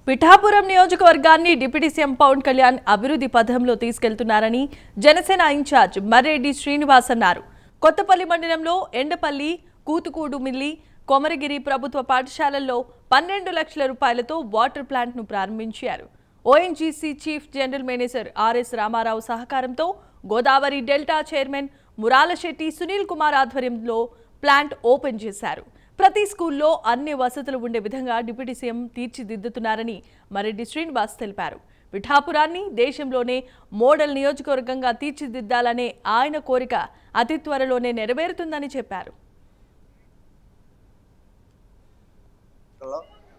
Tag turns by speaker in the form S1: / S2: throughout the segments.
S1: పిఠాపురం నియోజకవర్గాన్ని deputy CM Pawan Kalyan అభివృద్ధి పథంలో తీసుకెళ్తున్నారని జనసేన ఇన్ఛార్జ్ మర్రెడ్డి శ్రీనివాస్ అన్నారు. కొత్తపల్లి మండలంలో ఎండపల్లి, కూతుకూడుమిల్లి, కొమరగిరి ప్రభుత్వ పాఠశాలల్లో 12 లక్షల రూపాయలతో వాటర్ ప్లాంట్ను ప్రారంభించారు. ONGC chief general manager RS Ramarao సహకారంతో గోదావరి డెల్టా చైర్మన్ మురాలశెట్టి సునీల్ కుమార్ ఆధ్వర్యంలో ప్లాంట్ ఓపెన్ చేశారు. ప్రతి స్కూల్లో అన్ని వసతులు ఉండే విధంగా డిప్యూటీ సీఎం తీర్చిదిద్దుతున్నారని మర్రెడ్డి శ్రీనివాస్ తెలిపారు. పిఠాపురాన్ని దేశంలోనే మోడల్ నియోజకవర్గంగా తీర్చిదిద్దాలనే ఆయన కోరిక అతి త్వరలోనే నెరవేరుతుందని చెప్పారు.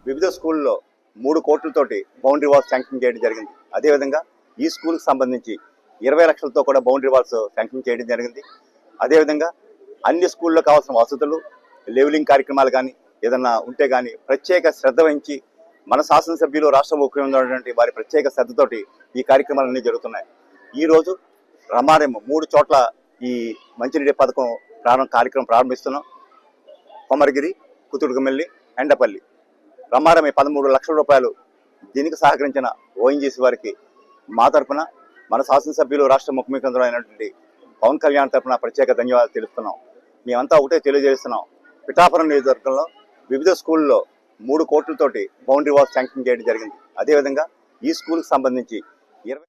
S2: వివిధ స్కూల్లో 3 కోట్లతోటి బౌండరీ వాల్స్ శాంక్షన్ చేయడం జరిగింది. అదేవిధంగా ఈ స్కూల్కి సంబంధించి 20 లక్షలతో కూడా బౌండరీ వాల్స్ శాంక్షన్ చేయడం జరిగింది. అదేవిధంగా అన్ని స్కూల్లో కావాల్సిన వసతులు, లెవెలింగ్ కార్యక్రమాలు కానీ ఏదన్నా ఉంటే కానీ ప్రత్యేక శ్రద్ధ వహించి మన శాసనసభ్యులు, రాష్ట్ర ముఖ్యమంత్రి ఉన్నటువంటి వారి ప్రత్యేక శ్రద్ధతోటి ఈ కార్యక్రమాలన్నీ జరుగుతున్నాయి. ఈరోజు రమారెం 3 చోట్ల ఈ మంచినీటి పథకం కార్యక్రమం ప్రారంభిస్తున్నాం. కొమరగిరి, కుతుడుగుమెల్లి, ఎండపల్లి, రమారెం 13 లక్షల రూపాయలు. దీనికి సహకరించిన ఓఎన్జీసీ వారికి మా తరఫున, మన శాసనసభ్యులు, రాష్ట్ర ముఖ్యమంత్రి అయినటువంటి పవన్ కళ్యాణ్ తరఫున ప్రత్యేక ధన్యవాదాలు తెలుపుతున్నాం. మేమంతా ఒకటే తెలియజేస్తున్నాం. పిఠాపురం నియోజకవర్గంలో వివిధ స్కూల్లో 3 కోట్లతోటి బౌండరీ వాల్స్ శాంక్షన్ చేయడం జరిగింది. అదేవిధంగా ఈ స్కూల్కి సంబంధించి 20